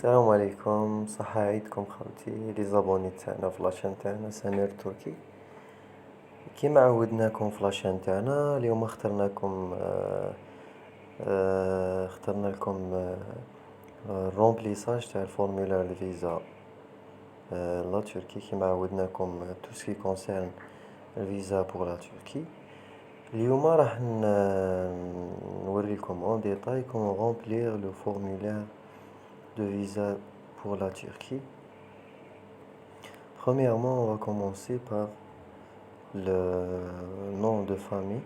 السلام عليكم، صحة عيدكم خوتي لي زابوني تاعنا في لاشين تاعنا سمير تركي. كيما عودناكم في لاشين تاعنا اليوم اخترنا لكم الرومبليساج تاع الفورمولار الفيزا لا تركي. كيما عودناكم تو سكي كونسيرن الفيزا بور لا تركي. اليوم راح نوريكم اون ديتاي كومون رومبلير لو فورمولار de visa pour la Turquie. Premièrement, on va commencer par le nom de famille,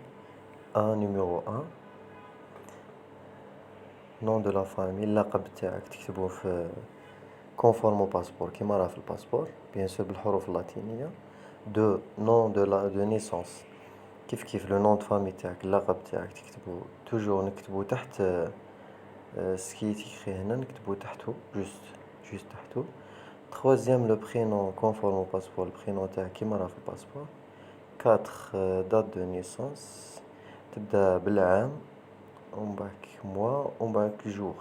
numéro 1. Nom de la famille, اللقب تاعك تكتبوه في conforme au passeport كيما راه في الباسبور bien sûr بالحروف اللاتينية. دو nom de naissance كيف لو نون de famille تاعك اللقب تاعك تكتبوه توجور نكتبوه تحت سكي تيكري هنا نكتبوه تحته juste تحته. Troisième, le prénom conforme au passeport, le prénom تاعك كيما راه في الباسبور. 4 date de naissance تبدا بالعام ومن بعد mois ومن بعد jour.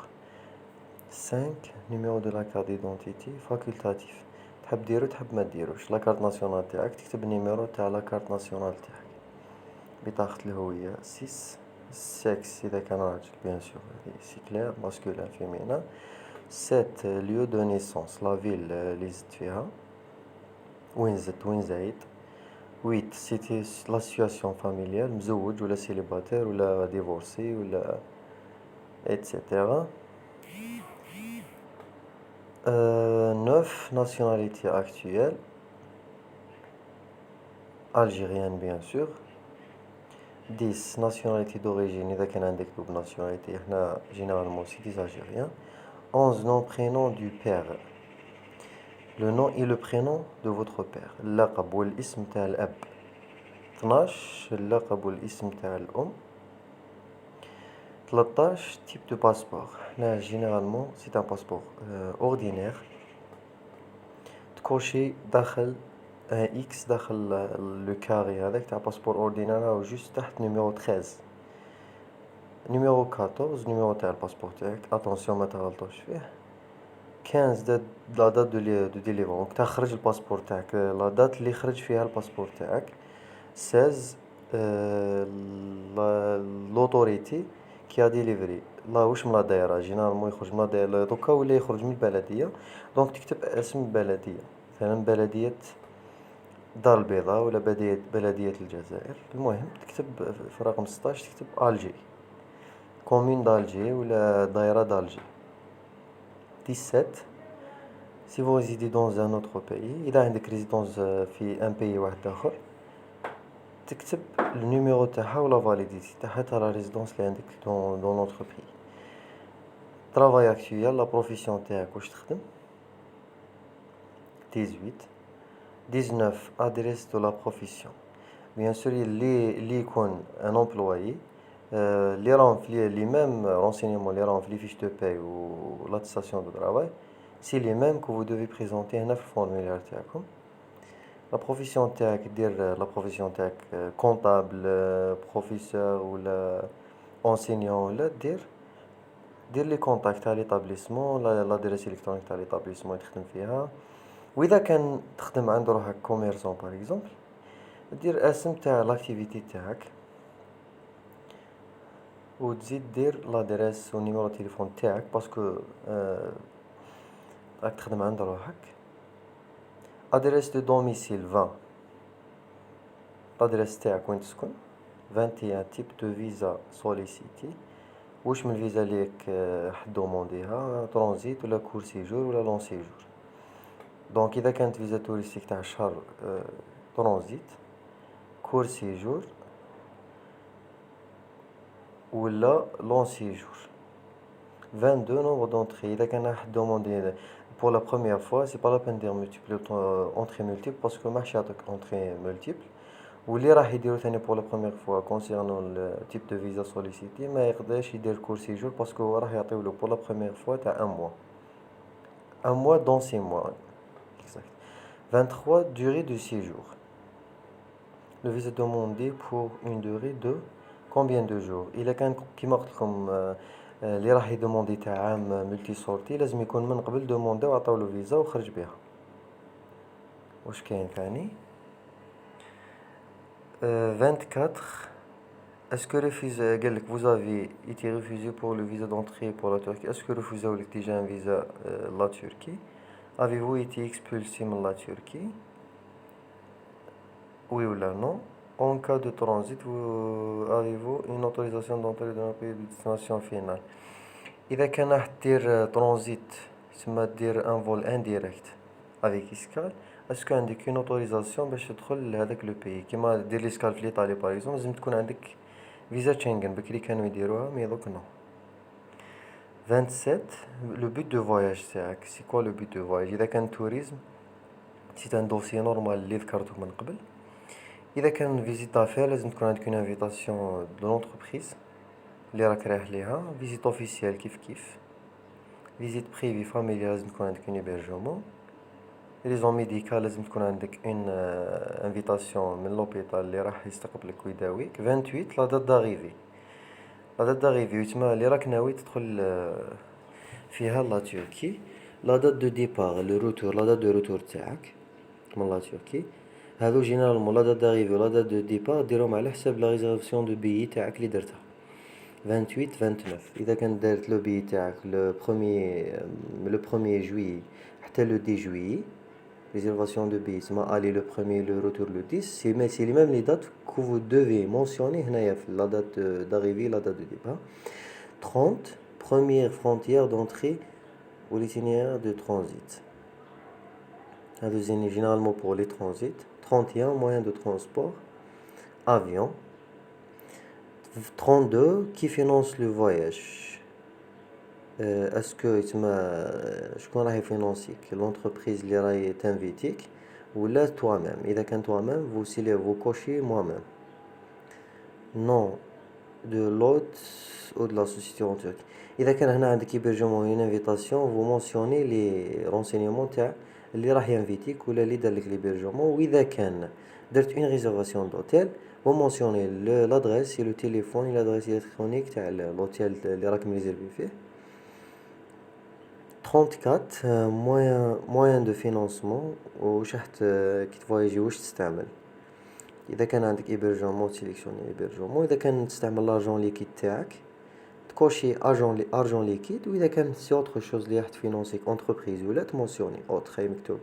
5 numéro de la carte d'identité facultatif تحب ديرو تحب ما ديروش. لا كارت ناسيونال تاعك تكتب النيميرو تاع لا كارت ناسيونال تاعك بطاقة الهوية. 6 sexe إذا كان راجل bien sûr سي كلير masculin féminin. 7 lieu de naissance la ville اللي زدت فيها وين زايد. 8 c'était la situation familiale مزوج ولا célibataire ولا divorcé ولا etc. 9 nationalité actuelle algérienne bien sûr. 10 nationalité d'origine إذا كان عندك double nationalité احنا généralement c'est des algériens. 11 nom prénom du père le nom et le prénom de votre père. اللقب والاسم تاع الأب. 12 اللقب والاسم تاع الأم. 13 type de passeport. Là, généralement c'est un passeport ordinaire. تكوشي داخل X داخل le carré هذاك تاع passeport ordinaire أو juste تحت numéro 13. numéro 14 numéro تاع الباسبور تاعك attention ما تغلطوش فيه. 15 لا دات دو ديليفرون تخرج الباسبور تاعك لا دات اللي خرج فيها الباسبور تاعك. 16 لوطوريتي كي ا ديليفري لا واش من لا دايره جينيرالمون يخرج من لا دايره دوكا ولا يخرج من البلديه دونك تكتب اسم البلديه مثلا بلديه دار البيضاء ولا بلديه الجزائر. المهم تكتب في رقم 16 تكتب الجي كومين دالجي ولا دايره دالجي. 17 si vous résidez dans un autre pays إذا عندك résidence في un pays واحد آخر تكتب النيميرو تاعها ولا فاليديتي تاعها تاع لا résidence اللي عندك dans notre pays. travail actuel لا بروفيسيون تاعك واش تخدم. 18 19 adresse de la profession bien sûr اللي يكون un employé اللي راهم في لي ميم renseignements اللي راهم في لي فيش دو باي و l'attestation de travail c'est les mêmes que vous devez présenter هنا في الفورمولير تاعكم. لا بروفيسيون تاعك دير لا بروفيسيون تاعك كونطابل بروفيسور ولا انسينيون ولا دير لي كونتاكت تاع ليطابليسمون لادريس الكترونيك تاع ليطابليسمون تخدم فيها. واذا كان تخدم عند روحك كوميرسون باغ اكزومبل دير اسم تاع لاكتيفيتي تاعك وتزيد دير لادريس و نيميرو تليفون تاعك باسكو راك تخدم عند روحك. ادريس دو دوميسيل 20 l'adresse تاعك وين تسكن. 21 type de visa sollicité واش من الفيزا ليك حدومونديها ترانزيت ولا كور سيجور ولا لون سيجور. دونك اذا كانت فيزا توريستيك تاع شهر ترانزيت كور سيجور ولا لون سيجور. 22 nombre d'entrées إذا كان حد دوموندي pour la première fois c'est pas la peine de multiplier entrée multiple parce que ماحش يعطيك entrée multiple. واللي راح يديرو ثاني pour la première fois concernant le type de visa sollicité ما يقدرش يدير كور سيجور باسكو هو راح يعطيولو pour la première fois تاع un mois dans 6 mois exact. 23 durée de séjour le visa demandé pour une durée de combien de jours. إلا كان كيما قلت لكم اللي راح يدوموندي تاع عام ملتي سورتي لازم يكون من قبل دوموندي وعطاولو فيزا وخرج بها. واش كاين ثاني؟ 24. Est-ce que refusé قال لك vous avez été refusé pour le visa d'entrée pour la Turquie. Est-ce que refusé لك déjà un visa la Turquie? Avez-vous été expulsé من la Turquie? Oui ou là non. En cas de transit, avez-vous une autorisation d'entrée dans le pays de destination finale. إذا كان راح دير ترانزيت تسمى دير ان فول انديريكت افيك اسكال اسكو عندك اون اوتوريزاسيون باش تدخل لهذاك لو بيي كيما دير ليسكال في ايطالي باغ اكزومبل لازم تكون عندك فيزا شنغن بكري كانوا يديروها مي دوك نو. 27 لو بوت دو فواياج تاعك سي كوا لو بوت دو فواياج. اذا كان توريزم سي ان دوسي نورمال اللي ذكرته من قبل. اذا كان فيزيت دافير لازم تكون عندك اون انفيتاسيون دو لونتربريز اللي راك رايح ليها. فيزيت اوفيسيال كيف فيزيت بريفي فاميليا لازم تكون عندك اون هيبرجمون. ريزون ميديكال لازم تكون عندك اون انفيتاسيون من لوبيتال اللي راح يستقبلك ويداويك. 28 لا دات داريفي. لا دات داريفي يتسمى اللي راك ناوي تدخل فيها لا تركي. لا دات دو ديبار لو روتور لا دات دو روتور تاعك من لا تركي. هادو جينيرالمون لا دات داريفي ولا دات دو ديبار ديرهم على حساب لا ريزيرفاسيون دو بيي تاعك اللي درتها. 28 29 إذا كان دارت لو بي تاعك لو بروميي جويي حتى لو 10 جويي réservation de billets تسمى aller le premier le retour le 10 c'est les mêmes les dates que vous devez mentionner هنايا في la date d'arrivée la date de départ. 30 première frontière d'entrée ou l'itinéraire de transit. La deuxième généralement pour les transits. 31 moyen de transport avion. 32 qui finance le voyage. Est-ce que شكون راح يفينونسيك l'entreprise اللي راهي تنفيتيك ولا toi-même. إذا كان toi-même vous cochez moi-même nom de l'hôte ou de la société en Turquie. إذا كان هنا عندك hébergement une invitation vous mentionnez les renseignements تاع اللي راح ينفيتيك ولا اللي دار لك l'hébergement. وإذا كان درت une réservation d'hôtel vous mentionnez l'adresse et le téléphone et l'adresse électronique تاع l'hôtel اللي راكم ريزيرفي فيه. 34 moyen de financement واش راح كي تفواياجي واش تستعمل. اذا كان عندك hébergement تسيليكسيوني hébergement. اذا كان تستعمل لارجون ليكيد تاعك تكوشي ارجون ليكيد. واذا كان سي اوتر شوز اللي راح تفينونسيك انتربريز ولا تمونسيوني اوتر هي مكتوب.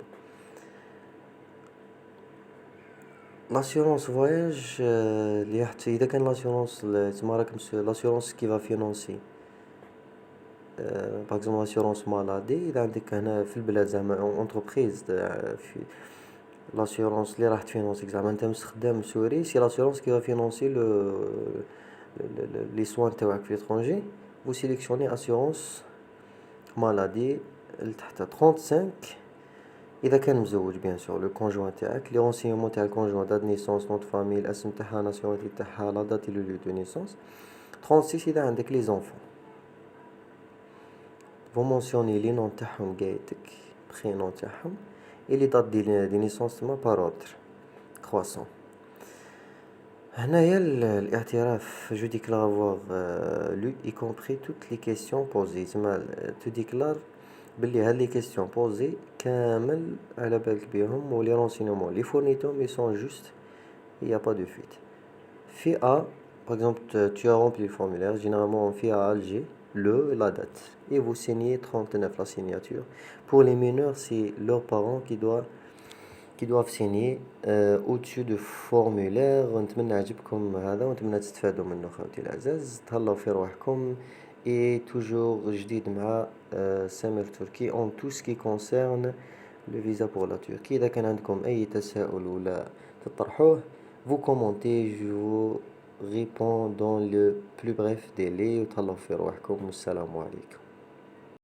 لاسيورونس فواياج اللي راح اذا كان لاسيورونس تما راك لاسيورونس كي فا فينونسي باغ اكزومبل لاسيورونس مالادي. اذا عندك هنا في البلاد زعما انتربريز في لاسيورونس اللي راح تفينونسيك زعما انت مستخدم سوري سي لاسيورونس كي فينونسي لي سوان تاعك في ليترونجي vous sélectionnez assurance maladie لتحت. 35 اذا كان مزوج بيان سور لو كونجوان تاعك لي رونسيونمون تاع الكونجوان دات نيسونس نوت فامي الاسم تاعها ناسيوناليتي تاعها لا دات لو ليو دو نيسونس. 36 اذا عندك لي زونفون vous mentionnez les noms تاعهم قايتك prénom تاعهم et les dates de naissance تما par ordre croissant. هنايا الاعتراف je déclare avoir lu y compris toutes les questions posées. تما tu déclares بلي هاد لي كيسيون بوزي كامل على بالك بيهم و لي رونسينمون لي فورنيتهم ils sont justes il y a pas de fuite. في A par exemple tu as rempli le formulaire généralement on fait à Alger la date et vous signez 39 la signature. Pour les mineurs c'est leurs parents qui doivent signer au-dessus de formulaire. ونتمنى عجبكم هذا ونتمنى تستفادوا منه خوتي العزاز. تهلاو في روحكم et toujours جديد مع سامر تركي en tout ce qui concerne le visa pour la Turquie. إذا كان عندكم أي تساؤل ولا تطرحوه vous commentez je vous réponds dans le plus bref délai. وتهلاو في روحكم والسلام عليكم.